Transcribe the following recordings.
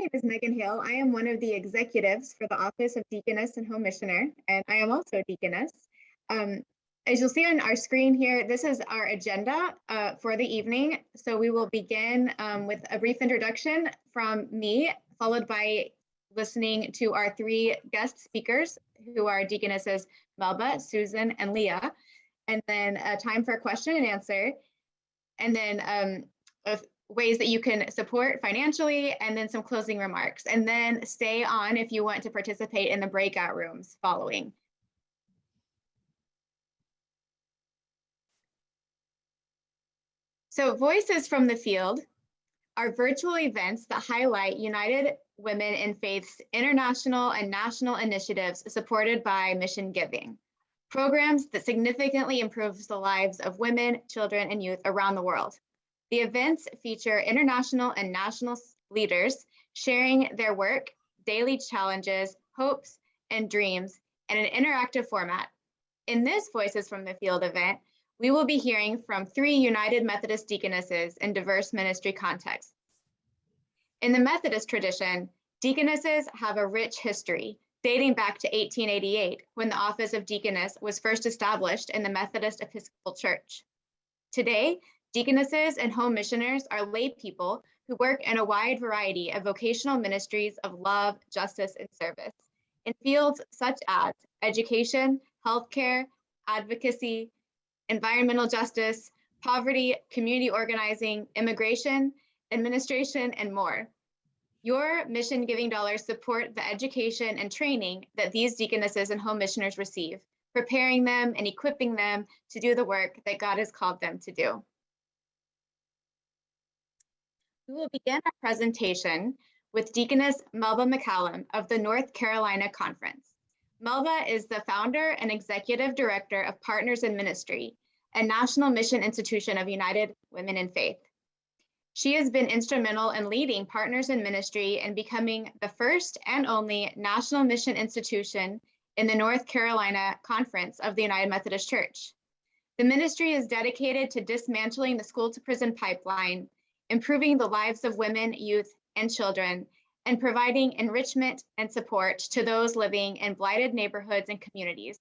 name is Megan Hill. I am one of the executives for the Office of Deaconess and Home Missioner, and I am also a deaconess. As you'll see on our screen here, this is our agenda for the evening. So we will begin with a brief introduction from me, followed by listening to our three guest speakers, who are Deaconesses Melba, Susan, and Leah, and then time for question and answer, and then ways that you can support financially, and then some closing remarks, and then stay on if you want to participate in the breakout rooms following. So Voices from the Field are virtual events that highlight United Women in Faith's international and national initiatives supported by mission giving, programs that significantly improves the lives of women, children, and youth around the world. The events feature international and national leaders sharing their work, daily challenges, hopes, and dreams in an interactive format. In this Voices from the Field event, we will be hearing from 3 United Methodist deaconesses in diverse ministry contexts. In the Methodist tradition, deaconesses have a rich history dating back to 1888, when the office of deaconess was first established in the Methodist Episcopal Church. Today, deaconesses and home missioners are lay people who work in a wide variety of vocational ministries of love, justice, and service in fields such as education, healthcare, advocacy, environmental justice, poverty, community organizing, immigration, administration, and more. Your mission giving dollars support the education and training that these deaconesses and home missioners receive, preparing them and equipping them to do the work that God has called them to do. We will begin our presentation with Deaconess Melba McCallum of the North Carolina Conference. Melba is the founder and executive director of Partners in Ministry, a national mission institution of United Women in Faith. She has been instrumental in leading Partners in Ministry and becoming the first and only national mission institution in the North Carolina Conference of the United Methodist Church. The ministry is dedicated to dismantling the school-to-prison pipeline, improving the lives of women, youth, and children, and providing enrichment and support to those living in blighted neighborhoods and communities.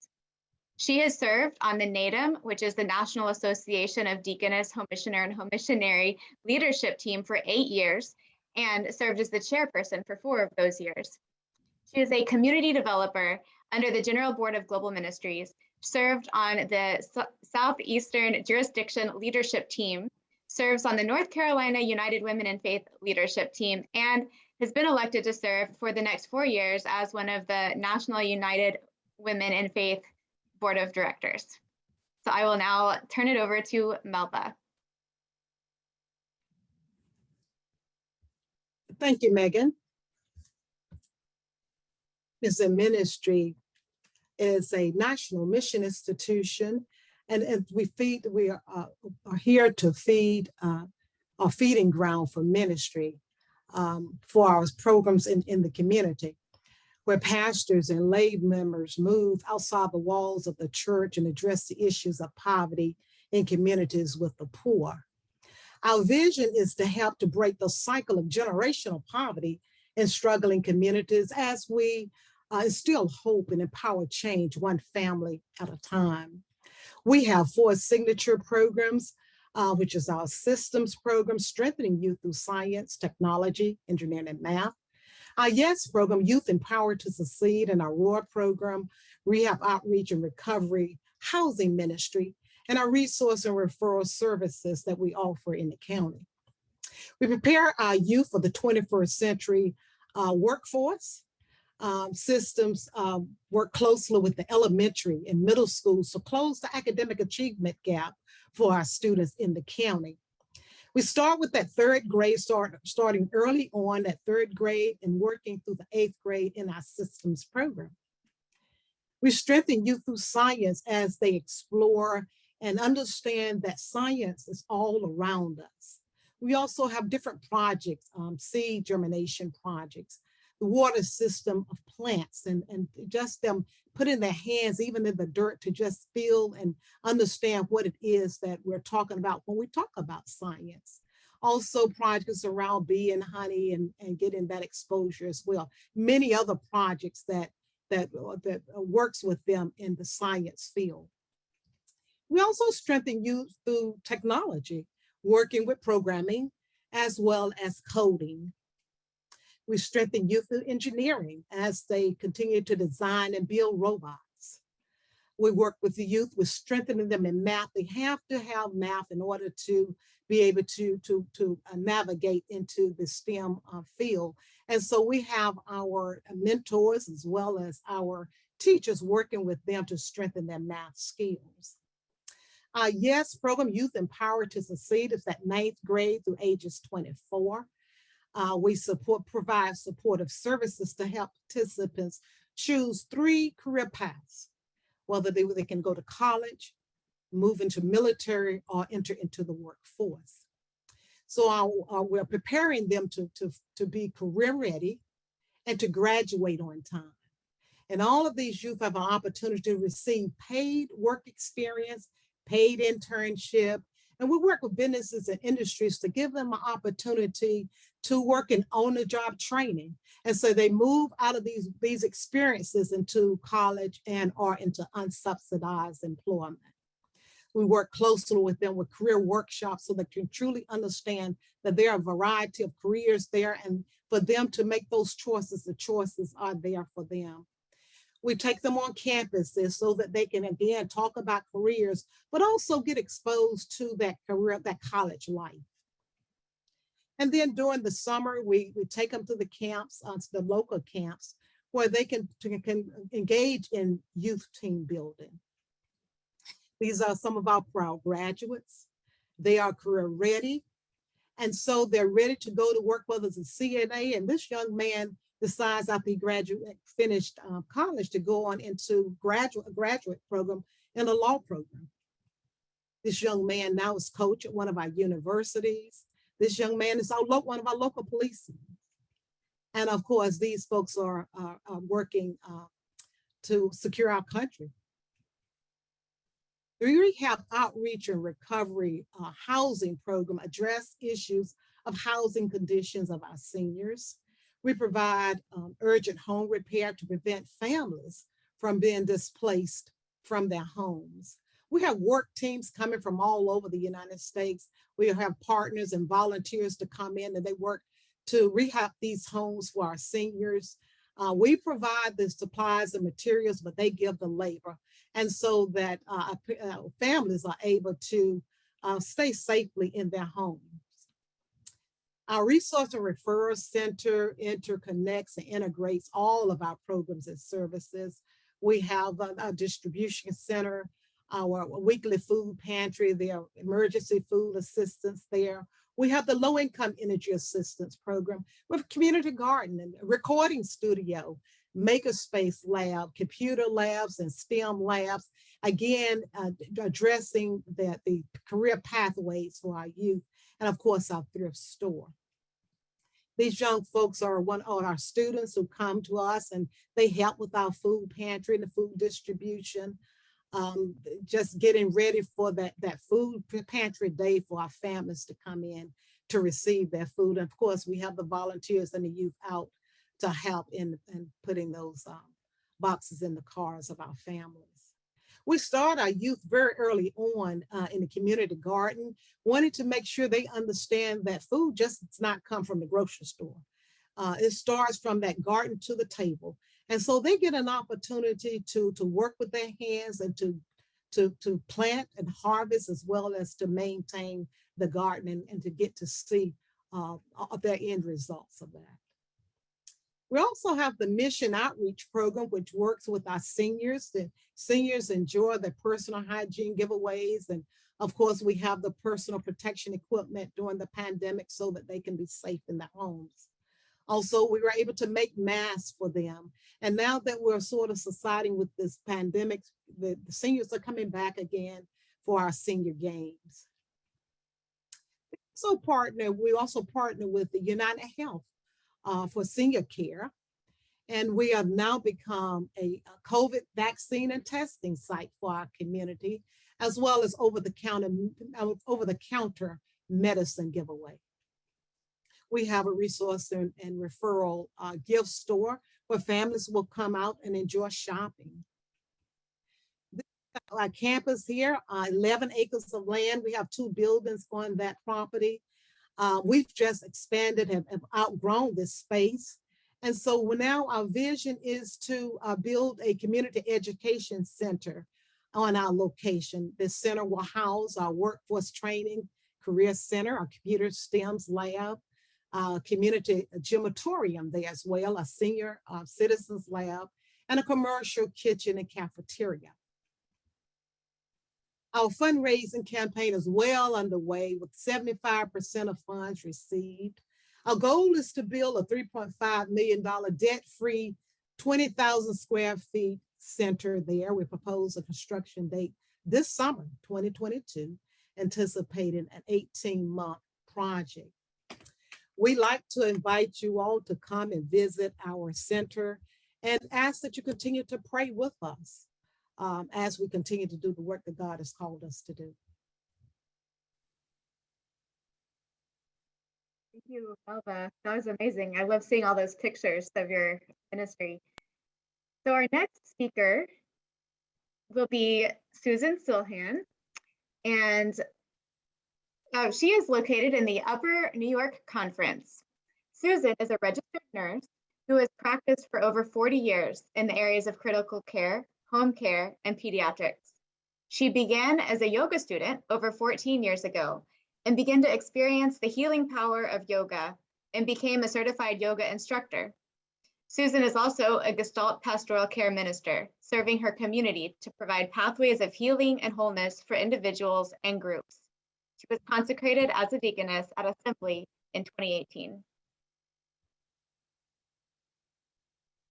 She has served on the NADM, which is the National Association of Deaconess, Home Missioner, and Home Missionary leadership team for 8 years, and served as the chairperson for 4 of those years. She is a community developer under the General Board of Global Ministries, served on the Southeastern Jurisdiction leadership team, serves on the North Carolina United Women in Faith leadership team, and has been elected to serve for the next 4 years as one of the National United Women in Faith Board of Directors. So I will now turn it over to Melba. Thank you, Megan. This ministry is a national mission institution, and we are here to feed a feeding ground for ministry for our programs in the community, where pastors and lay members move outside the walls of the church and address the issues of poverty in communities with the poor. Our vision is to help to break the cycle of generational poverty in struggling communities as we instill hope and empower change one family at a time. We have 4 signature programs, which is our systems program, strengthening youth through science, technology, engineering, and math. Our YES program, Youth Empowered to Succeed, and our ROAR program, Rehab Outreach and Recovery Housing Ministry, and our resource and referral services that we offer in the county. We prepare our youth for the 21st century workforce. Systems work closely with the elementary and middle schools to close the academic achievement gap for our students in the county. We start with that 3rd grade, starting early on at 3rd grade and working through the 8th grade in our systems program. We strengthen youth through science as they explore and understand that science is all around us. We also have different projects, seed germination projects, the water system of plants, and just them putting their hands even in the dirt to just feel and understand what it is that we're talking about when we talk about science. Also projects around bee and honey and getting that exposure as well. Many other projects that works with them in the science field. We also strengthen youth through technology, working with programming as well as coding. We strengthen youth through engineering as they continue to design and build robots. We work with the youth with strengthening them in math. They have to have math in order to be able to navigate into the STEM field. And so we have our mentors as well as our teachers working with them to strengthen their math skills. Yes, program Youth Empowered to Succeed is at 9th grade through ages 24. We provide supportive services to help participants choose 3 career paths, whether they can go to college, move into military, or enter into the workforce. So we're preparing them to be career ready and to graduate on time. And all of these youth have an opportunity to receive paid work experience, paid internship, and we work with businesses and industries to give them an opportunity to work in on-the-job training. And so they move out of these experiences into college and or into unsubsidized employment. We work closely with them with career workshops so they can truly understand that there are a variety of careers there, and for them to make those choices, the choices are there for them. We take them on campuses so that they can, again, talk about careers, but also get exposed to that career, that college life. And then during the summer, we take them to the camps, to the local camps, where they can engage in youth team building. These are some of our proud graduates. They are career ready. And so they're ready to go to work, whether it's a CNA, and this young man decides after he finished college to go on into graduate program in a law program. This young man now is coach at one of our universities. This young man is one of our local policemen. And of course, these folks are working to secure our country. The Rehab Outreach and Recovery Housing Program address issues of housing conditions of our seniors. We provide urgent home repair to prevent families from being displaced from their homes. We have work teams coming from all over the United States. We have partners and volunteers to come in and they work to rehab these homes for our seniors. We provide the supplies and materials, but they give the labor. And so that families are able to stay safely in their homes. Our Resource and Referral Center interconnects and integrates all of our programs and services. We have a distribution center, our weekly food pantry, their emergency food assistance there. We have the low-income energy assistance program with community garden and recording studio, makerspace lab, computer labs, and STEM labs. Again, addressing the career pathways for our youth, and of course, our thrift store. These young folks are one of our students who come to us and they help with our food pantry and the food distribution, just getting ready for that food pantry day for our families to come in to receive their food. And of course, we have the volunteers and the youth out to help in putting those boxes in the cars of our families. We start our youth very early on in the community garden, wanting to make sure they understand that food just does not come from the grocery store. It starts from that garden to the table. And so they get an opportunity to work with their hands and to plant and harvest, as well as to maintain the garden and to get to see their end results of that. We also have the Mission Outreach Program, which works with our seniors. The seniors enjoy their personal hygiene giveaways. And of course, we have the personal protection equipment during the pandemic so that they can be safe in their homes. Also, we were able to make masks for them. And now that we're sort of subsiding with this pandemic, the seniors are coming back again for our senior games. We also partner with the United Health for senior care. And we have now become a COVID vaccine and testing site for our community, as well as over the counter medicine giveaway. we have a resource and referral gift store where families will come out and enjoy shopping. Our campus here, 11 acres of land. We have 2 buildings on that property. We've just expanded and have outgrown this space. And so now our vision is to build a community education center on our location. This center will house our workforce training, career center, our computer STEMs lab, community gymatorium there as well, a senior citizens lab, and a commercial kitchen and cafeteria. Our fundraising campaign is well underway with 75% of funds received. Our goal is to build a $3.5 million debt-free, 20,000 square feet center there. We propose a construction date this summer, 2022, anticipating an 18-month project. We'd like to invite you all to come and visit our center and ask that you continue to pray with us as we continue to do the work that God has called us to do. Thank you, Melba. That was amazing. I love seeing all those pictures of your ministry. So our next speaker will be Susan Silhan, and she is located in the Upper New York Conference. Susan is a registered nurse who has practiced for over 40 years in the areas of critical care, home care, and pediatrics. She began as a yoga student over 14 years ago and began to experience the healing power of yoga and became a certified yoga instructor. Susan is also a Gestalt pastoral care minister, serving her community to provide pathways of healing and wholeness for individuals and groups. She was consecrated as a deaconess at Assembly in 2018.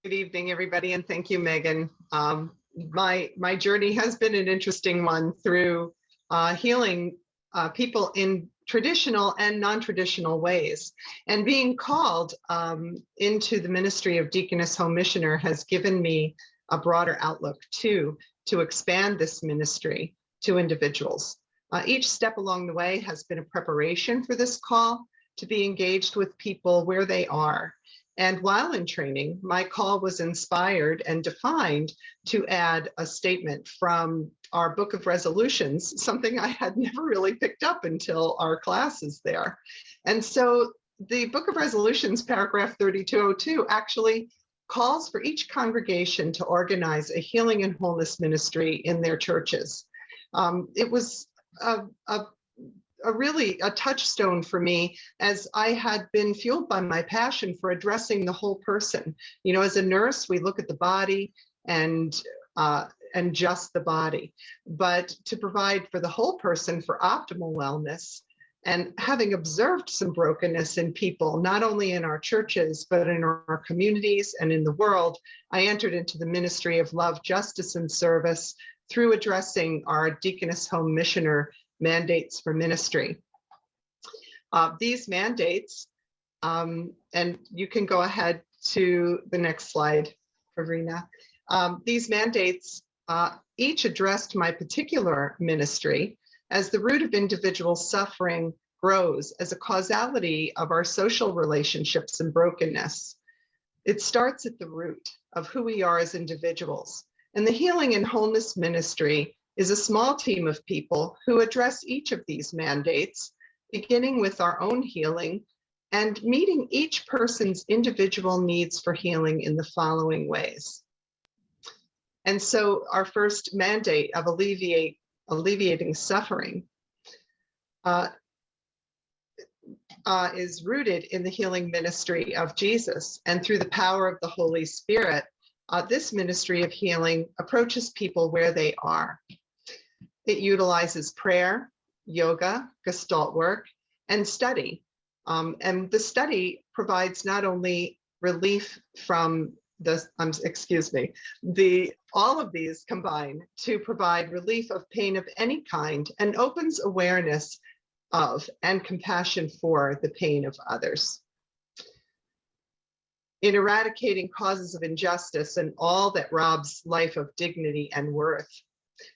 Good evening, everybody, and thank you, Megan. My journey has been an interesting one through healing people in traditional and non-traditional ways. And being called into the ministry of Deaconess Home Missioner has given me a broader outlook too, to expand this ministry to individuals. Each step along the way has been a preparation for this call to be engaged with people where they are. And while in training, my call was inspired and defined to add a statement from our Book of Resolutions, something I had never really picked up until our classes there. And so the Book of Resolutions, paragraph 3202, actually calls for each congregation to organize a healing and wholeness ministry in their churches. It was really a touchstone for me, as I had been fueled by my passion for addressing the whole person. You know, as a nurse, we look at the body and just the body, but to provide for the whole person for optimal wellness. And having observed some brokenness in people, not only in our churches, but in our communities and in the world, I entered into the ministry of love, justice, and service through addressing our Deaconess Home Missioner mandates for ministry. These mandates, and you can go ahead to the next slide, Verena. These mandates each addressed my particular ministry as the root of individual suffering grows as a causality of our social relationships and brokenness. It starts at the root of who we are as individuals. And the Healing and Wholeness Ministry is a small team of people who address each of these mandates, beginning with our own healing and meeting each person's individual needs for healing in the following ways. And so our first mandate of alleviating suffering is rooted in the healing ministry of Jesus. And through the power of the Holy Spirit, this ministry of healing approaches people where they are. It utilizes prayer, yoga, Gestalt work, and study. And the study provides not only relief from all of these combine to provide relief of pain of any kind and opens awareness of and compassion for the pain of others. In eradicating causes of injustice and all that robs life of dignity and worth,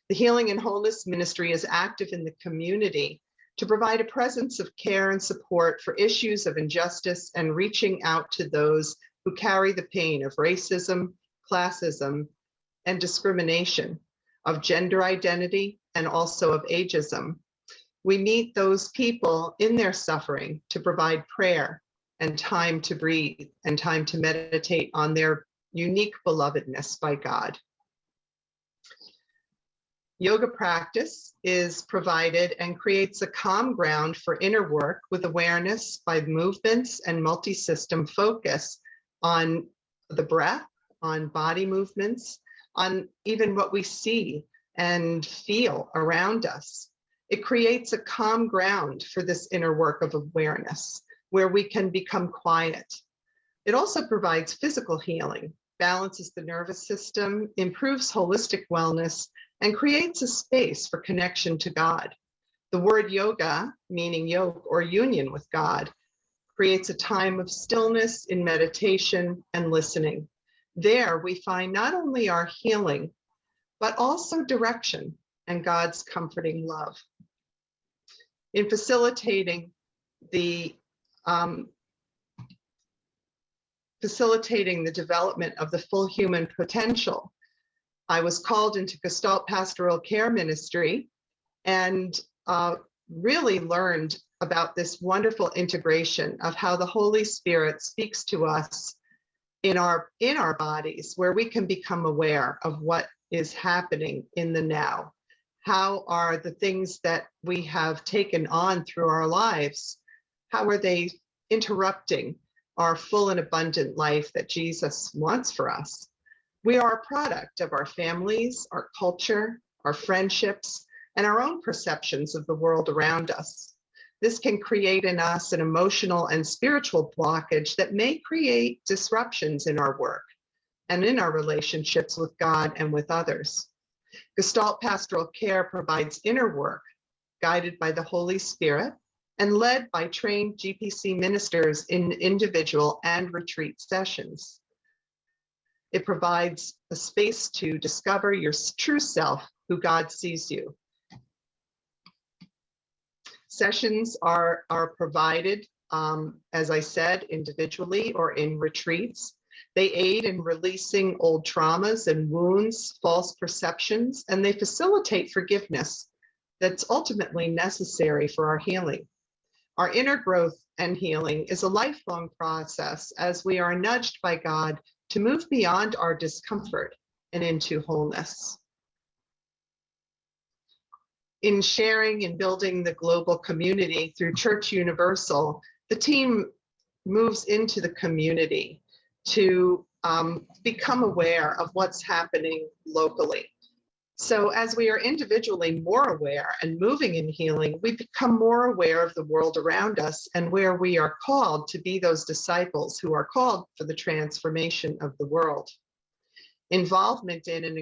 the Healing and Wholeness Ministry is active in the community to provide a presence of care and support for issues of injustice and reaching out to those who carry the pain of racism, classism, and discrimination, of gender identity, and also of ageism. We meet those people in their suffering to provide prayer and time to breathe and time to meditate on their unique belovedness by God. Yoga practice is provided and creates a calm ground for inner work with awareness by movements and multi-system focus on the breath, on body movements, on even what we see and feel around us. It creates a calm ground for this inner work of awareness where we can become quiet. It also provides physical healing, balances the nervous system, improves holistic wellness, and creates a space for connection to God. The word yoga, meaning yoke or union with God, creates a time of stillness in meditation and listening. There we find not only our healing, but also direction and God's comforting love. In facilitating the development of the full human potential, I was called into Gestalt Pastoral Care Ministry and really learned about this wonderful integration of how the Holy Spirit speaks to us in our bodies, where we can become aware of what is happening in the now. How are the things that we have taken on through our lives, how are they interrupting our full and abundant life that Jesus wants for us? We are a product of our families, our culture, our friendships, and our own perceptions of the world around us. This can create in us an emotional and spiritual blockage that may create disruptions in our work and in our relationships with God and with others. Gestalt Pastoral Care provides inner work guided by the Holy Spirit and led by trained GPC ministers in individual and retreat sessions. It provides a space to discover your true self, who God sees you. Sessions are provided, as I said, individually or in retreats. They aid in releasing old traumas and wounds, false perceptions, and they facilitate forgiveness that's ultimately necessary for our healing. Our inner growth and healing is a lifelong process as we are nudged by God to move beyond our discomfort and into wholeness. In sharing and building the global community through Church Universal, the team moves into the community to become aware of what's happening locally. So as we are individually more aware and moving in healing, we become more aware of the world around us and where we are called to be those disciples who are called for the transformation of the world. Involvement in and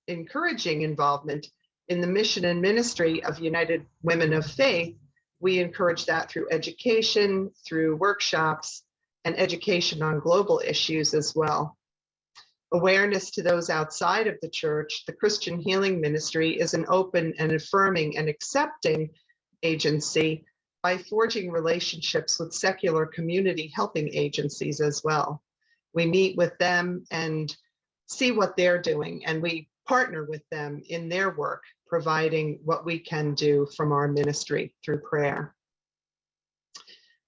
encouraging involvement in the mission and ministry of United Women of Faith, we encourage that through education, through workshops, and education on global issues as well. Awareness to those outside of the church, the Christian Healing Ministry is an open and affirming and accepting agency by forging relationships with secular community helping agencies as well. We meet with them and see what they're doing, and we partner with them in their work, providing what we can do from our ministry through prayer.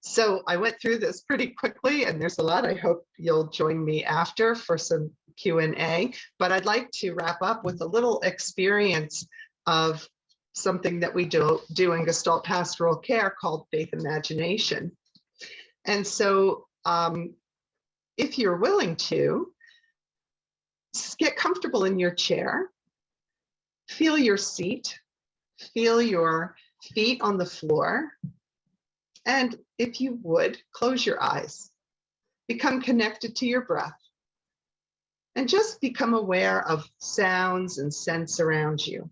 So I went through this pretty quickly, and there's a lot. I hope you'll join me after for some Q&A, but I'd like to wrap up with a little experience of something that we do in Gestalt Pastoral Care called Faith Imagination. And so if you're willing to, get comfortable in your chair, feel your seat, feel your feet on the floor, and if you would, close your eyes, become connected to your breath, and just become aware of sounds and scents around you.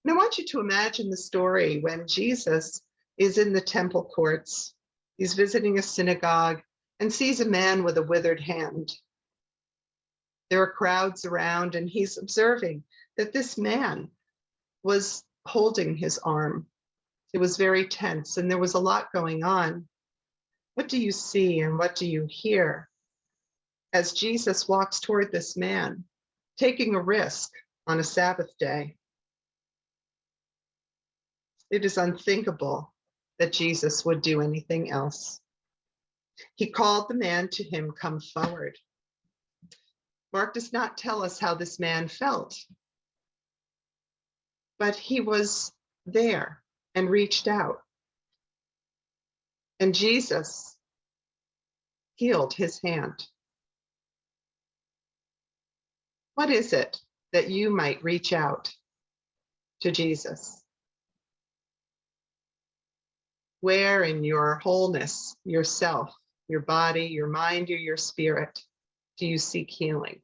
And I want you to imagine the story when Jesus is in the temple courts. He's visiting a synagogue and sees a man with a withered hand. There are crowds around, and he's observing that this man was holding his arm. It was very tense and there was a lot going on. What do you see and what do you hear as Jesus walks toward this man, taking a risk on a Sabbath day? It is unthinkable that Jesus would do anything else. He called the man to him, "Come forward." Mark does not tell us how this man felt, but he was there and reached out. And Jesus healed his hand. What is it that you might reach out to Jesus? Where in your wholeness, yourself, your body, your mind, or your spirit, do you seek healing?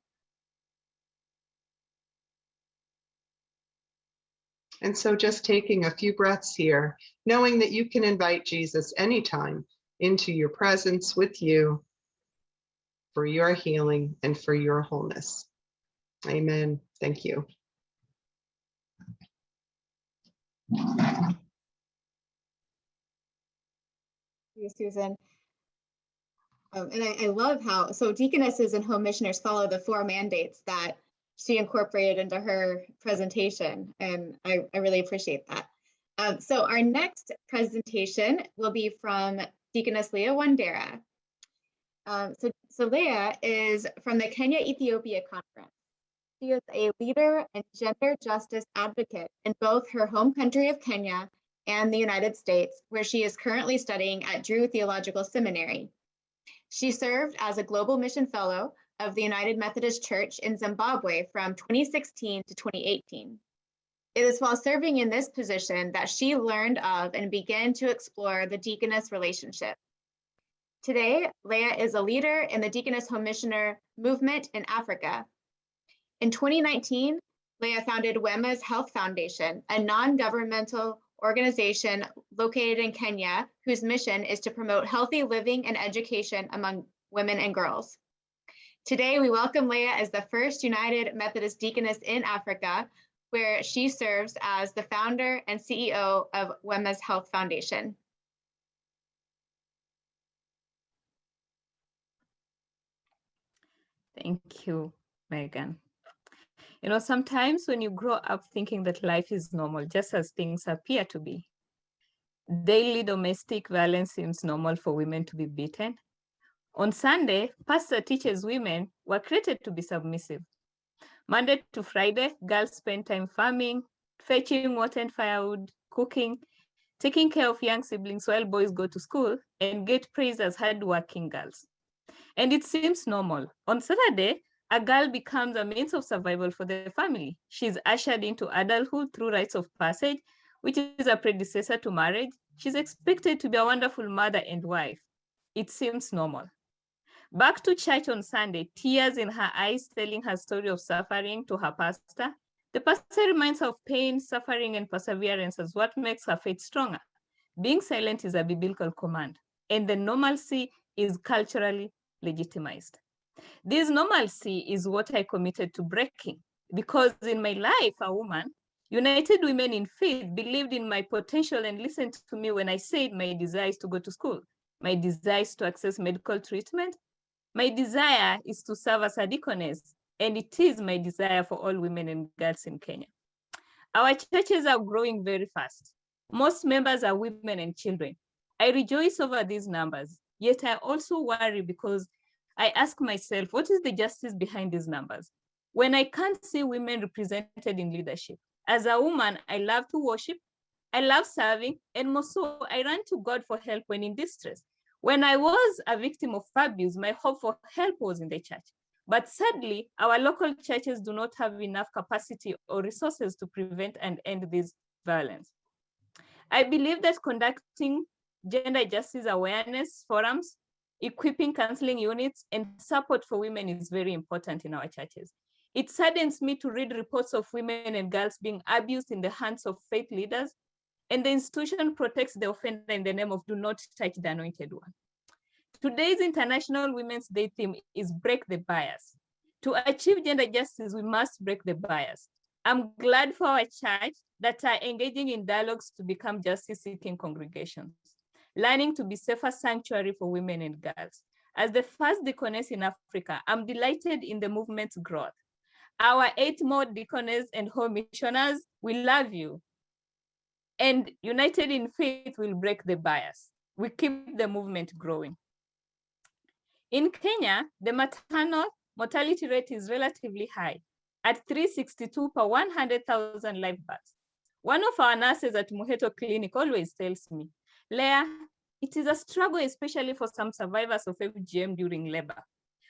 And so just taking a few breaths here, knowing that you can invite Jesus anytime into your presence with you for your healing and for your wholeness. Amen. Thank you. Thank you, Susan. And I love how, so deaconesses and home missioners follow the 4 mandates that she incorporated into her presentation, and I really appreciate that. So our next presentation will be from Deaconess Leo Wandera. So Leah is from the Kenya-Ethiopia Conference. She is a leader and gender justice advocate in both her home country of Kenya and the United States, where she is currently studying at Drew Theological Seminary. She served as a Global Mission Fellow of the United Methodist Church in Zimbabwe from 2016 to 2018. It is while serving in this position that she learned of and began to explore the deaconess relationship. Today, Leah is a leader in the Deaconess Home Missioner movement in Africa. In 2019, Leah founded Wema's Health Foundation, a non-governmental organization located in Kenya, whose mission is to promote healthy living and education among women and girls. Today, we welcome Leah as the first United Methodist Deaconess in Africa, where she serves as the founder and CEO of Wema's Health Foundation. Thank you, Megan. You know, sometimes when you grow up thinking that life is normal, just as things appear to be, daily domestic violence seems normal for women to be beaten. On Sunday, pastor teaches women were created to be submissive. Monday to Friday, girls spend time farming, fetching water and firewood, cooking, taking care of young siblings while boys go to school and get praised as hardworking girls. And it seems normal. On Saturday, a girl becomes a means of survival for the family. She's ushered into adulthood through rites of passage, which is a predecessor to marriage. She's expected to be a wonderful mother and wife. It seems normal. Back to church on Sunday, tears in her eyes telling her story of suffering to her pastor. The pastor reminds her of pain, suffering, and perseverance as what makes her faith stronger. Being silent is a biblical command, and the normalcy is culturally legitimized. This normalcy is what I committed to breaking, because in my life, a woman, United Women in Faith believed in my potential and listened to me when I said my desire is to go to school, my desire is to access medical treatment, my desire is to serve as a deaconess, and it is my desire for all women and girls in Kenya. Our churches are growing very fast. Most members are women and children. I rejoice over these numbers, yet I also worry because I ask myself, what is the justice behind these numbers? When I can't see women represented in leadership. As a woman, I love to worship, I love serving, and more so, I run to God for help when in distress. When I was a victim of abuse, my hope for help was in the church. But sadly, our local churches do not have enough capacity or resources to prevent and end this violence. I believe that conducting gender justice awareness forums, equipping counseling units, and support for women is very important in our churches. It saddens me to read reports of women and girls being abused in the hands of faith leaders, and the institution protects the offender in the name of do not touch the anointed one. Today's International Women's Day theme is break the bias. To achieve gender justice, we must break the bias. I'm glad for our church that are engaging in dialogues to become justice-seeking congregations, learning to be safer sanctuary for women and girls. As the first deaconess in Africa, I'm delighted in the movement's growth. Our 8 more deaconess and home missioners, we love you. And united in faith will break the bias. We keep the movement growing. In Kenya, the maternal mortality rate is relatively high at 362 per 100,000 live births. One of our nurses at Muheto Clinic always tells me, Leah, it is a struggle, especially for some survivors of FGM during labor.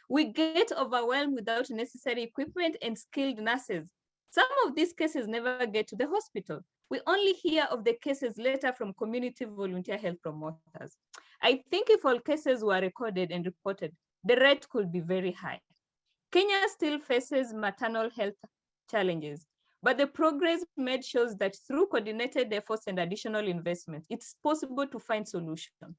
We get overwhelmed without necessary equipment and skilled nurses. Some of these cases never get to the hospital. We only hear of the cases later from community volunteer health promoters. I think if all cases were recorded and reported, the rate could be very high. Kenya still faces maternal health challenges, but the progress made shows that through coordinated efforts and additional investment, it's possible to find solutions.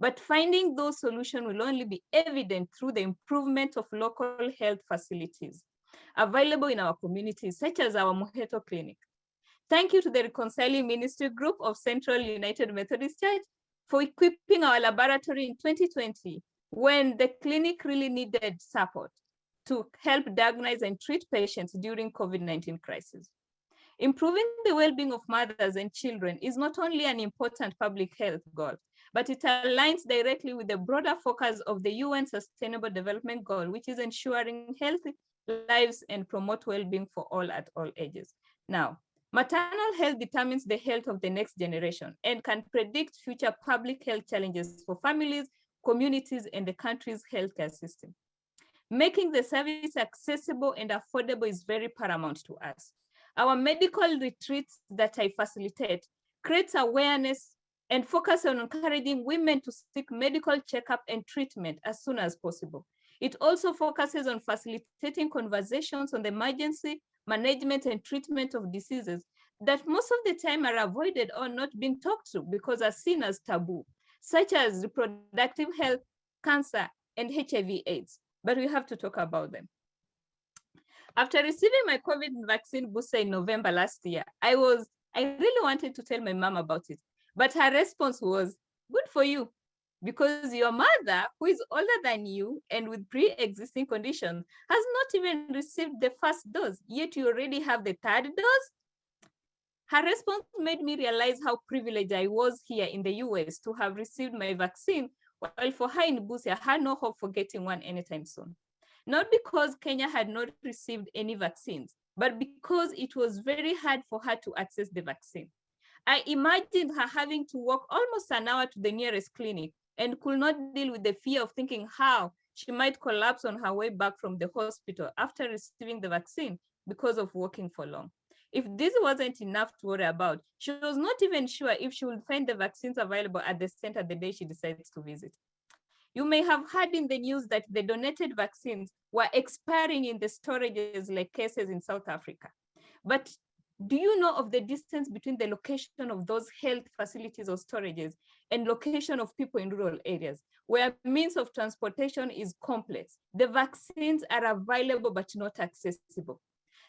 But finding those solutions will only be evident through the improvement of local health facilities available in our communities, such as our Muheto Clinic. Thank you to the Reconciling Ministry Group of Central United Methodist Church for equipping our laboratory in 2020 when the clinic really needed support to help diagnose and treat patients during COVID-19 crisis. Improving the well-being of mothers and children is not only an important public health goal, but it aligns directly with the broader focus of the UN Sustainable Development Goal, which is ensuring healthy lives and promote well-being for all at all ages. Now, maternal health determines the health of the next generation and can predict future public health challenges for families, communities, and the country's healthcare system. Making the service accessible and affordable is very paramount to us. Our medical retreats that I facilitate creates awareness and focus on encouraging women to seek medical checkup and treatment as soon as possible. It also focuses on facilitating conversations on the emergency, management, and treatment of diseases that most of the time are avoided or not being talked to because are seen as taboo, such as reproductive health, cancer, and HIV/AIDS. But we have to talk about them. After receiving my COVID vaccine booster in November last year, I really wanted to tell my mom about it, but her response was, good for you, because your mother, who is older than you and with pre-existing conditions, has not even received the first dose, yet you already have the third dose? Her response made me realize how privileged I was here in the US to have received my vaccine, while for her in Busia, I had no hope for getting one anytime soon. Not because Kenya had not received any vaccines, but because it was very hard for her to access the vaccine. I imagined her having to walk almost an hour to the nearest clinic and could not deal with the fear of thinking how she might collapse on her way back from the hospital after receiving the vaccine because of walking for long. If this wasn't enough to worry about, she was not even sure if she would find the vaccines available at the center the day she decides to visit. You may have heard in the news that the donated vaccines were expiring in the storages like cases in South Africa. But do you know of the distance between the location of those health facilities or storages and location of people in rural areas, where means of transportation is complex? The vaccines are available but not accessible.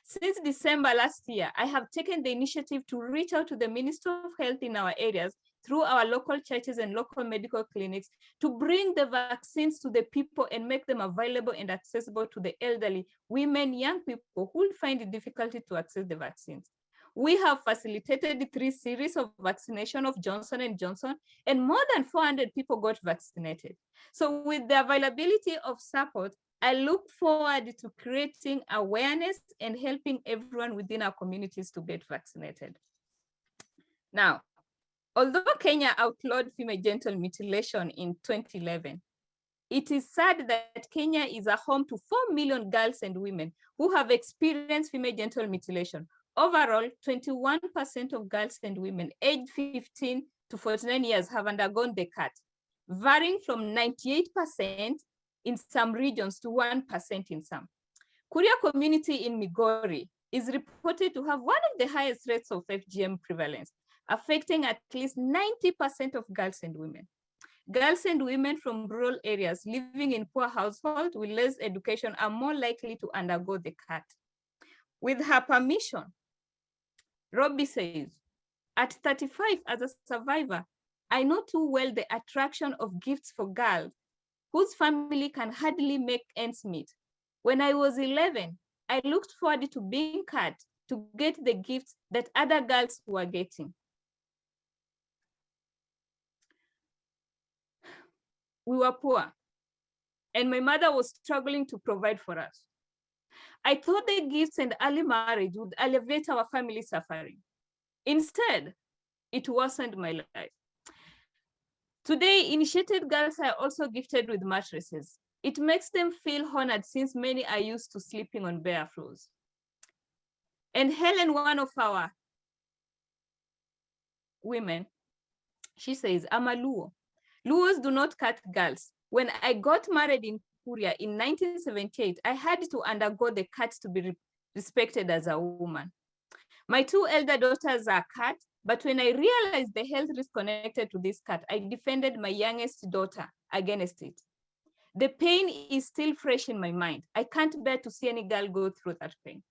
Since December last year, I have taken the initiative to reach out to the Ministry of Health in our areas through our local churches and local medical clinics to bring the vaccines to the people and make them available and accessible to the elderly, women, young people who find it difficult to access the vaccines. We have facilitated 3 series of vaccination of Johnson & Johnson, and more than 400 people got vaccinated. So with the availability of support, I look forward to creating awareness and helping everyone within our communities to get vaccinated. Now, although Kenya outlawed female genital mutilation in 2011, it is sad that Kenya is a home to 4 million girls and women who have experienced female genital mutilation. Overall, 21% of girls and women aged 15 to 49 years have undergone the cut, varying from 98% in some regions to 1% in some. Kuria community in Migori is reported to have one of the highest rates of FGM prevalence, affecting at least 90% of girls and women. Girls and women from rural areas living in poor households with less education are more likely to undergo the cut. With her permission, Robbie says, at 35 as a survivor, I know too well the attraction of gifts for girls whose family can hardly make ends meet. When I was 11, I looked forward to being cut to get the gifts that other girls were getting. We were poor, and my mother was struggling to provide for us. I thought the gifts and early marriage would alleviate our family suffering. Instead, it worsened my life. Today, initiated girls are also gifted with mattresses. It makes them feel honored since many are used to sleeping on bare floors. And Helen, one of our women, she says, I'm a Luo. Luos do not cut girls. When I got married in Korea in 1978, I had to undergo the cut to be respected as a woman. My two elder daughters are cut, but when I realized the health risk connected to this cut, I defended my youngest daughter against it. The pain is still fresh in my mind. I can't bear to see any girl go through that pain.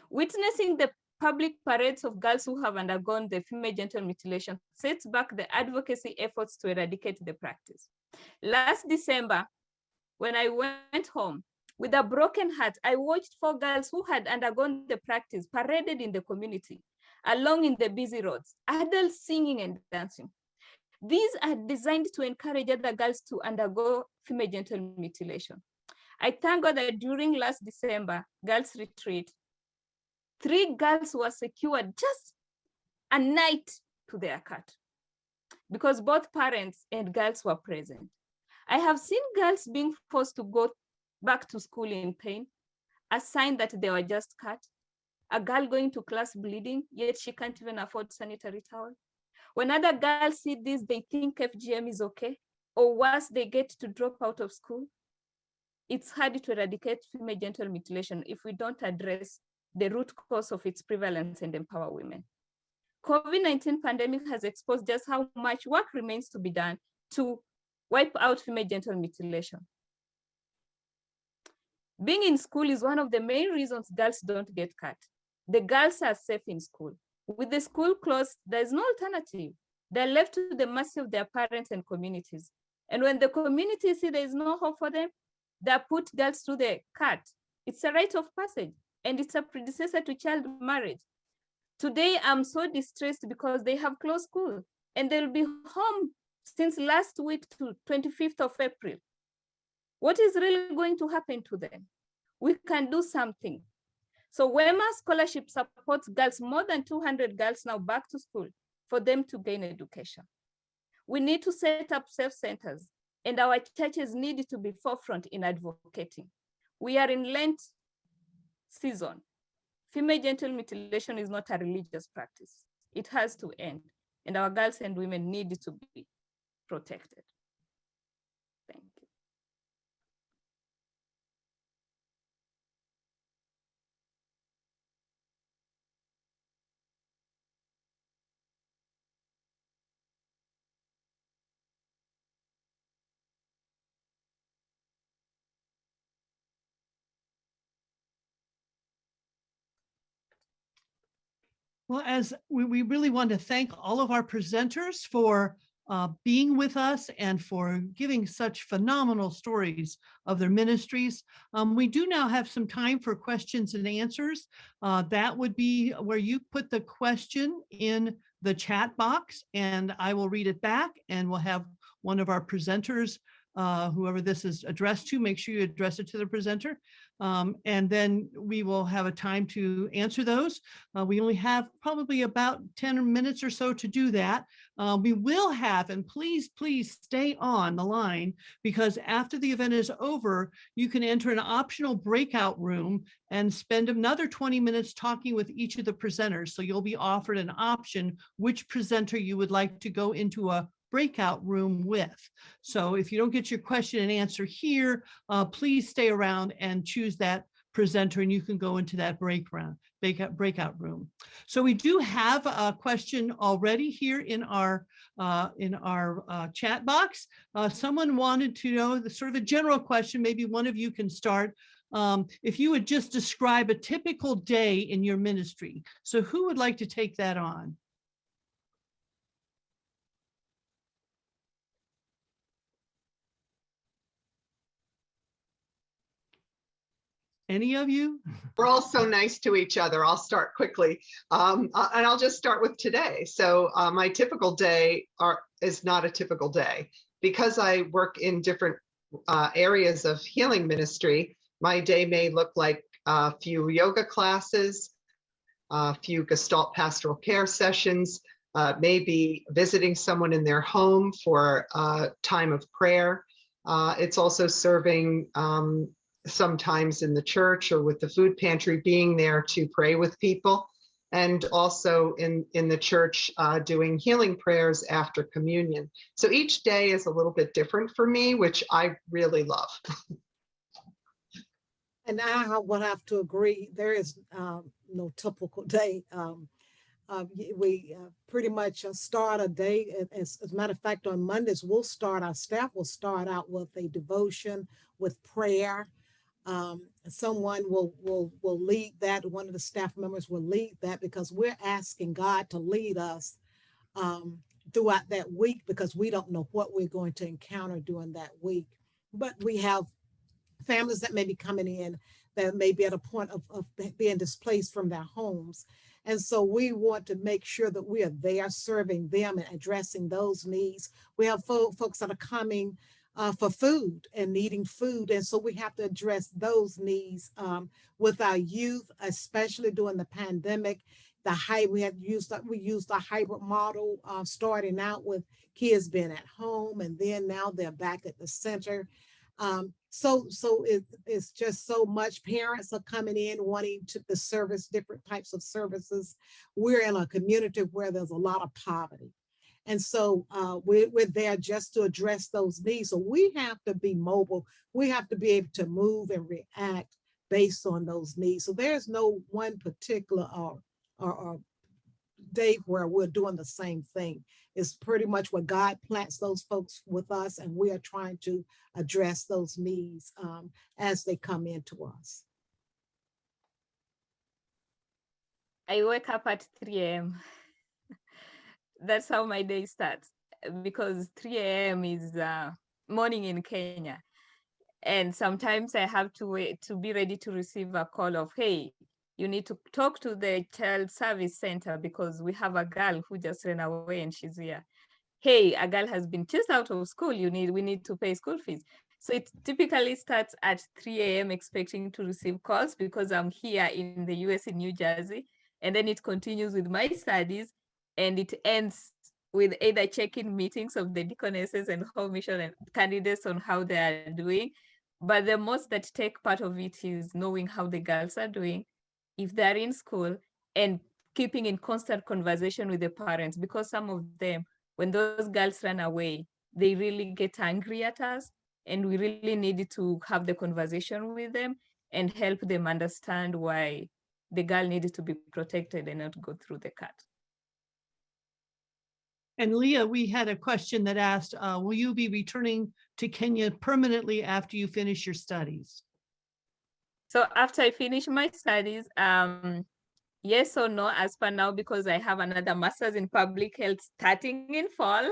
Witnessing the public parades of girls who have undergone the female genital mutilation sets back the advocacy efforts to eradicate the practice. Last December, when I went home, with a broken heart, I watched 4 girls who had undergone the practice paraded in the community, along in the busy roads, adults singing and dancing. These are designed to encourage other girls to undergo female genital mutilation. I thank God that during last December girls' retreat, 3 girls were secured just a night to their cut because both parents and girls were present. I have seen girls being forced to go back to school in pain, a sign that they were just cut. A girl going to class bleeding, yet she can't even afford sanitary towel. When other girls see this, they think FGM is okay, or worse, they get to drop out of school. It's hard to eradicate female genital mutilation if we don't address the root cause of its prevalence and empower women. COVID-19 pandemic has exposed just how much work remains to be done to wipe out female genital mutilation. Being in school is one of the main reasons girls don't get cut. The girls are safe in school. With the school closed, there's no alternative. They're left to the mercy of their parents and communities. And when the community see there is no hope for them, they put girls through the cut. It's a rite of passage, and it's a predecessor to child marriage. Today, I'm so distressed because they have closed school, and they'll be home since last week to 25th of April. What is really going to happen to them? We can do something. So WEMA scholarship supports girls, more than 200 girls now back to school for them to gain education. We need to set up safe centers, and our churches need to be forefront in advocating. We are in Lent season. Female genital mutilation is not a religious practice. It has to end, and our girls and women need to be protected. Thank you. Well, as we really want to thank all of our presenters for being with us and for giving such phenomenal stories of their ministries. We do now have some time for questions and answers. That would be where you put the question in the chat box and I will read it back, and we'll have one of our presenters, whoever this is addressed to, make sure you address it to the presenter. And then we will have a time to answer those. We only have probably about 10 minutes or so to do that. We will have, and please stay on the line, because after the event is over, you can enter an optional breakout room and spend another 20 minutes talking with each of the presenters. So you'll be offered an option which presenter you would like to go into a breakout room with. So if you don't get your question and answer here, please stay around and choose that presenter and you can go into that breakout room. So we do have a question already here in our chat box. Someone wanted to know the sort of a general question, maybe one of you can start. if you would just describe a typical day in your ministry. So who would like to take that on? Any of you? We're all so nice to each other. I'll start quickly. And I'll just start with today. So my typical day is not a typical day. Because I work in different areas of healing ministry, my day may look like a few yoga classes, a few Gestalt pastoral care sessions, maybe visiting someone in their home for a time of prayer. It's also serving sometimes in the church or with the food pantry, being there to pray with people, and also in the church doing healing prayers after communion. So each day is a little bit different for me, which I really love. And I would have to agree, there is no typical day. We pretty much start a day, as a matter of fact, on Mondays, our staff will start out with a devotion, with prayer. Someone will lead that. One of the staff members will lead that, because we're asking God to lead us throughout that week, because we don't know what we're going to encounter during that week. But we have families that may be coming in that may be at a point of being displaced from their homes. And so we want to make sure that we are there serving them and addressing those needs. We have folks that are coming for food and needing food. And so we have to address those needs with our youth, especially during the pandemic. We used a hybrid model, starting out with kids being at home, and then now they're back at the center. So it's just so much. Parents are coming in wanting to service different types of services. We're in a community where there's a lot of poverty. And so we're there just to address those needs. So we have to be mobile. We have to be able to move and react based on those needs. So there's no one particular day where we're doing the same thing. It's pretty much where God plants those folks with us, and we are trying to address those needs as they come into us. I wake up at 3 a.m. That's how my day starts, because 3 a.m. is morning in Kenya. And sometimes I have to wait to be ready to receive a call of, hey, you need to talk to the child service center because we have a girl who just ran away and she's here. Hey, a girl has been chased out of school. We need to pay school fees. So it typically starts at 3 a.m. expecting to receive calls because I'm here in the US in New Jersey. And then it continues with my studies, and it ends with either check-in meetings of the deaconesses and home mission and candidates on how they are doing. But the most that take part of it is knowing how the girls are doing, if they're in school, and keeping in constant conversation with the parents, because some of them, when those girls run away, they really get angry at us, and we really need to have the conversation with them and help them understand why the girl needed to be protected and not go through the cut. And Leah, we had a question that asked, will you be returning to Kenya permanently after you finish your studies? So after I finish my studies, yes or no, as per now, because I have another master's in public health starting in fall.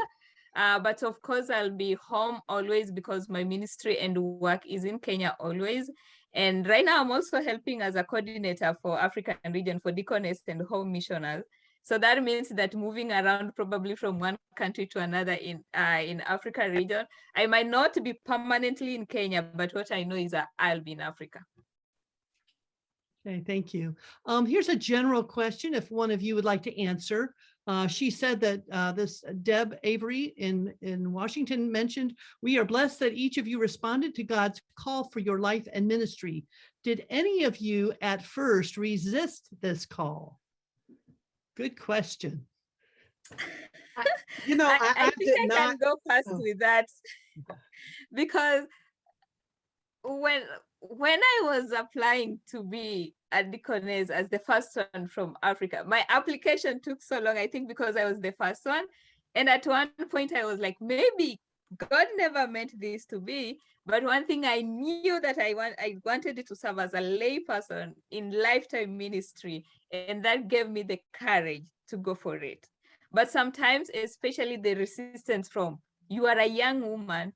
But of course, I'll be home always because my ministry and work is in Kenya always. And right now, I'm also helping as a coordinator for African region for deaconess and home missioners. So that means that moving around probably from one country to another in Africa region, I might not be permanently in Kenya, but what I know is that I'll be in Africa. Okay, thank you. Here's a general question, if one of you would like to answer. She said that this Deb Avery in Washington mentioned, we are blessed that each of you responded to God's call for your life and ministry. Did any of you at first resist this call? Good question. I think I can go first with that, because when I was applying to be a deaconess as the first one from Africa, my application took so long, I think because I was the first one. And at one point I was like, maybe God never meant this to be, but one thing I knew that I wanted it to serve as a lay person in lifetime ministry, and that gave me the courage to go for it. But sometimes, especially the resistance from, you are a young woman,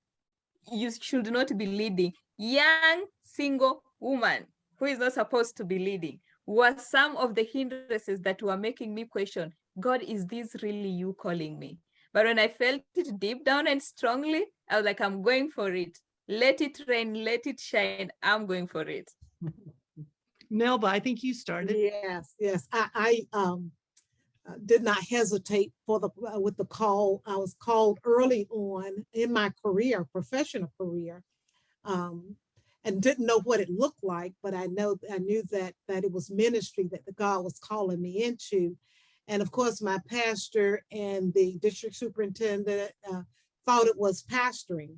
you should not be leading. Young single woman who is not supposed to be leading were some of the hindrances that were making me question, God, is this really you calling me? But when I felt it deep down and strongly, I was like, I'm going for it. Let it rain, let it shine. I'm going for it. Melba, I think you started. Yes, yes. I did not hesitate for with the call. I was called early on in my career, professional career, and didn't know what it looked like, but I knew that it was ministry that the God was calling me into. And of course, my pastor and the district superintendent thought it was pastoring,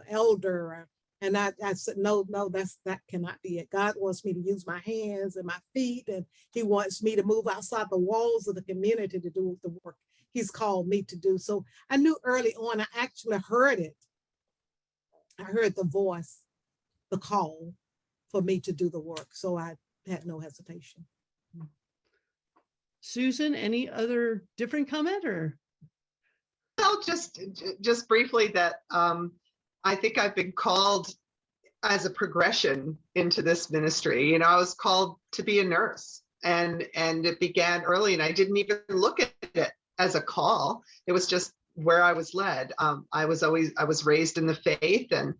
elder. And I said, no, that cannot be it. God wants me to use my hands and my feet, and he wants me to move outside the walls of the community to do the work he's called me to do. So I knew early on, I actually heard it. I heard the voice, the call for me to do the work. So I had no hesitation. Susan, any other different comment or? Well, just briefly that I think I've been called as a progression into this ministry. You know, I was called to be a nurse, and it began early, and I didn't even look at it as a call. It was just where I was led. I was raised in the faith, and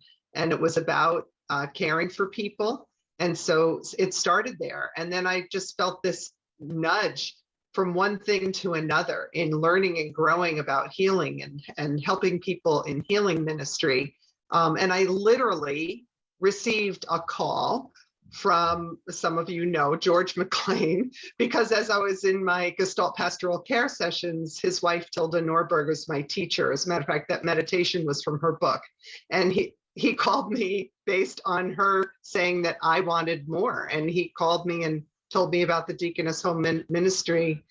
it was about caring for people, and so it started there. And then I just felt this nudge from one thing to another in learning and growing about healing and helping people in healing ministry. And I literally received a call from, some of you know, George McLean, because as I was in my Gestalt pastoral care sessions, his wife, Tilda Norberg, was my teacher. As a matter of fact, that meditation was from her book. And he called me based on her saying that I wanted more. And he called me and told me about the Deaconess Home Ministry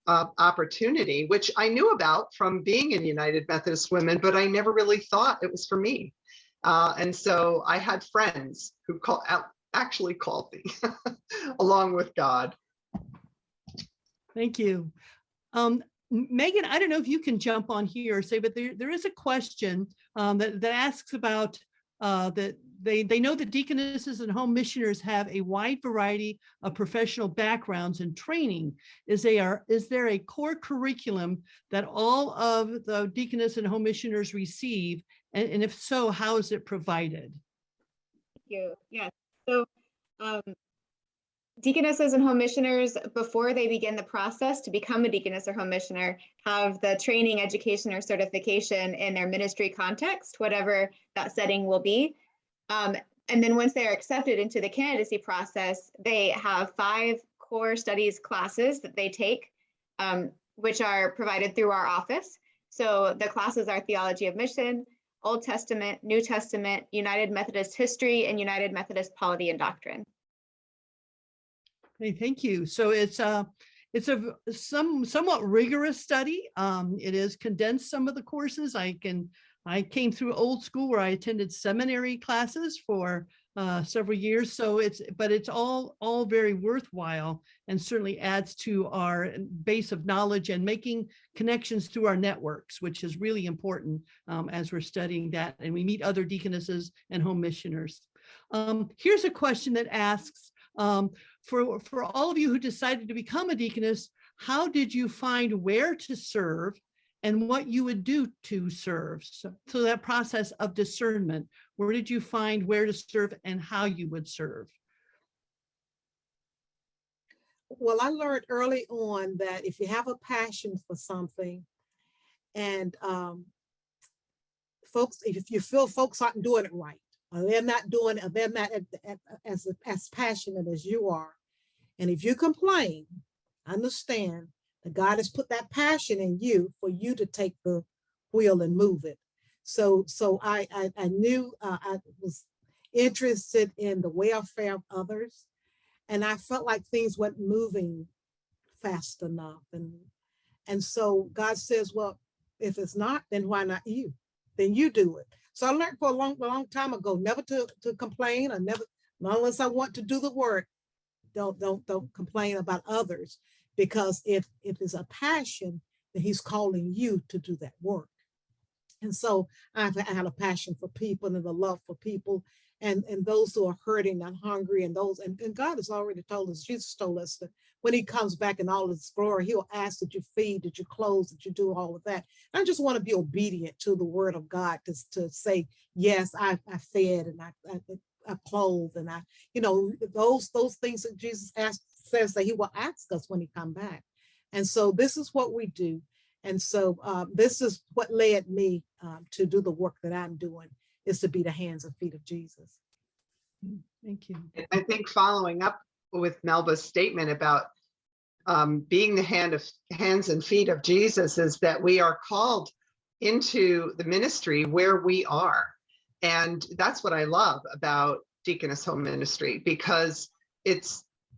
opportunity, which I knew about from being in United Methodist Women, but I never really thought it was for me. And so I had friends who actually called me along with God. Thank you. Megan, I don't know if you can jump on here or say, but there is a question that asks about that they know that deaconesses and home missioners have a wide variety of professional backgrounds and training. Is there a core curriculum that all of the deaconess and home missioners receive? And if so, how is it provided? Thank you. Yes. So deaconesses and home missioners, before they begin the process to become a deaconess or home missioner, have the training, education, or certification in their ministry context, whatever that setting will be. And then once they are accepted into the candidacy process, they have 5 core studies classes that they take, which are provided through our office. So the classes are Theology of Mission, Old Testament, New Testament, United Methodist History, and United Methodist Polity and Doctrine. Okay, thank you. So it's a somewhat rigorous study. It is condensed some of the courses. I came through old school where I attended seminary classes for several years. So it's all very worthwhile and certainly adds to our base of knowledge and making connections through our networks, which is really important as we're studying that and we meet other deaconesses and home missioners. Here's a question that asks, for all of you who decided to become a deaconess, how did you find where to serve and what you would do to serve? So that process of discernment, where did you find where to serve and how you would serve? Well, I learned early on that if you have a passion for something and if you feel folks aren't doing it right, or they're not doing it, or they're not as passionate as you are, and if you complain, understand that God has put that passion in you for you to take the wheel and move it. So I knew I was interested in the welfare of others, and I felt like things weren't moving fast enough. And so God says, well, if it's not, then why not you? then you do it. So I learned for a long time ago, never to complain, or never, not unless I want to do the work, don't complain about others, because if it's a passion, then he's calling you to do that work. And so I had a passion for people and a love for people, and those who are hurting and hungry, and those, and God has already told us, Jesus told us that when he comes back in all his glory, he'll ask that you feed, that you clothe, that you do all of that. And I just want to be obedient to the word of God, to say, yes, I fed, and I clothed, and I, those things that Jesus says that he will ask us when he come back. And so this is what we do. And so this is what led me to do the work that I'm doing, is to be the hands and feet of Jesus. Thank you. I think following up with Melba's statement about being the hands and feet of Jesus, is that we are called into the ministry where we are. And that's what I love about Deaconess Home Ministry, because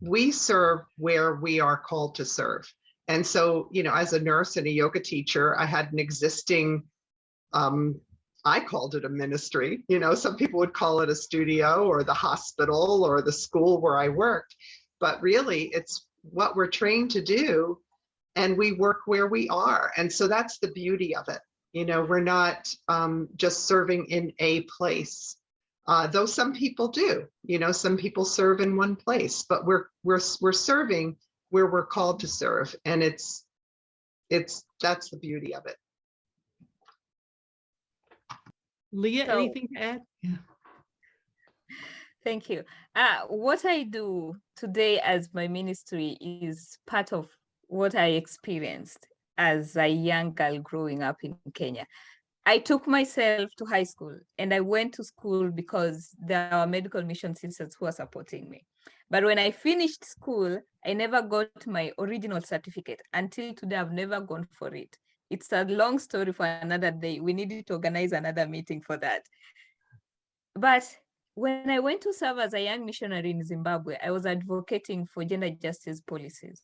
we serve where we are called to serve. And so, as a nurse and a yoga teacher, I had an existing, I called it a ministry. Some people would call it a studio, or the hospital, or the school where I worked. But really, it's what we're trained to do, and we work where we are. And so that's the beauty of it. We're not just serving in a place, though some people do. Some people serve in one place, but we're serving where we're called to serve, and that's the beauty of it. Leah, anything to add? Yeah. Thank you. What I do today as my ministry is part of what I experienced as a young girl growing up in Kenya. I took myself to high school, and I went to school because there are medical mission sisters who are supporting me. But when I finished school, I never got my original certificate. Until today, I've never gone for it. It's a long story for another day. We needed to organize another meeting for that. But when I went to serve as a young missionary in Zimbabwe, I was advocating for gender justice policies.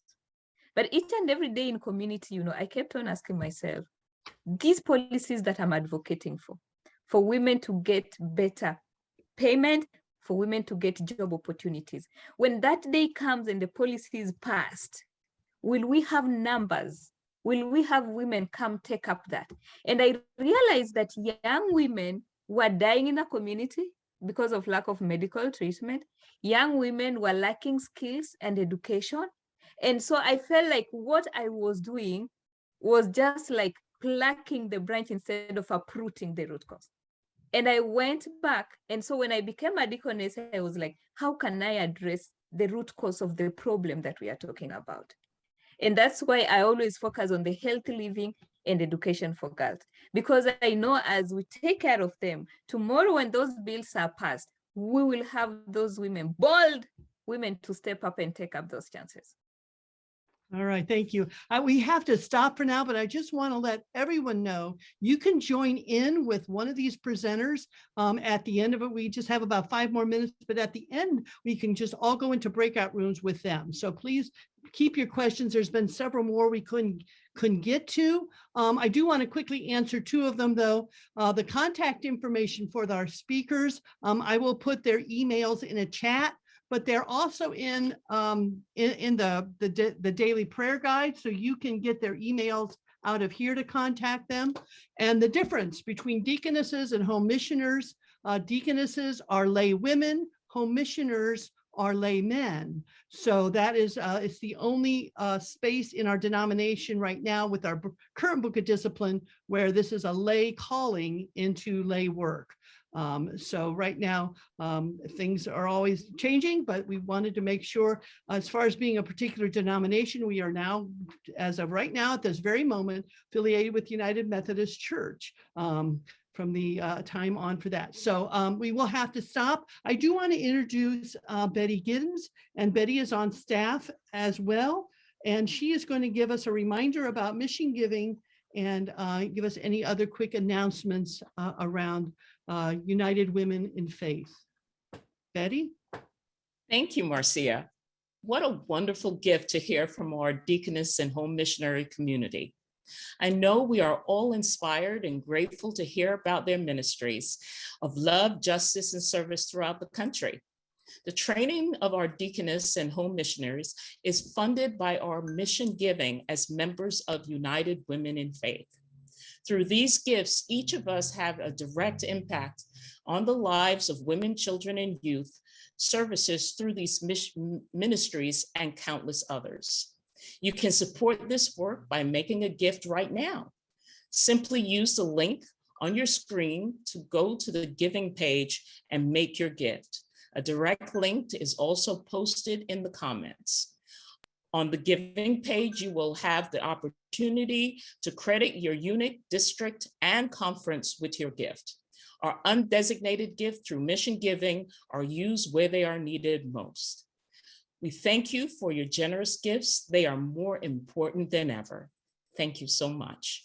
But each and every day in community, I kept on asking myself, these policies that I'm advocating for women to get better payment, for women to get job opportunities, when that day comes and the policy is passed, will we have numbers? Will we have women come take up that? And I realized that young women were dying in the community because of lack of medical treatment. Young women were lacking skills and education. And so I felt like what I was doing was just like plucking the branch instead of uprooting the root cause. And I went back. And so when I became a deaconess, I was like, how can I address the root cause of the problem that we are talking about? And that's why I always focus on the healthy living and education for girls, because I know as we take care of them, tomorrow when those bills are passed, we will have those women, bold women, to step up and take up those chances. All right, thank you. We have to stop for now, but I just want to let everyone know you can join in with one of these presenters at the end of it. We just have about 5 more minutes, but at the end, we can just all go into breakout rooms with them. So please keep your questions. There's been several more we couldn't get to. I do want to quickly answer 2 of them, though. The contact information for our speakers, I will put their emails in a chat, but they're also in the daily prayer guide, so you can get their emails out of here to contact them. And the difference between deaconesses and home missioners: deaconesses are lay women, home missioners are lay men. So that is, it's the only space in our denomination right now with our current book of discipline where this is a lay calling into lay work. So right now, things are always changing, but we wanted to make sure, as far as being a particular denomination, we are now, as of right now, at this very moment, affiliated with United Methodist Church. From the time on for that. So we will have to stop. I do want to introduce Betty Gibbons, and Betty is on staff as well. And she is going to give us a reminder about mission giving and give us any other quick announcements around United Women in Faith. Betty? Thank you, Marcia. What a wonderful gift to hear from our deaconess and home missionary community. I know we are all inspired and grateful to hear about their ministries of love, justice, and service throughout the country. The training of our deaconess and home missionaries is funded by our mission giving as members of United Women in Faith. Through these gifts, each of us have a direct impact on the lives of women, children, and youth services through these ministries and countless others. You can support this work by making a gift right now. Simply use the link on your screen to go to the giving page and make your gift. A direct link is also posted in the comments. On the giving page, you will have the opportunity to credit your unit, district, and conference with your gift. Our undesignated gift through mission giving are used where they are needed most. We thank you for your generous gifts. They are more important than ever. Thank you so much.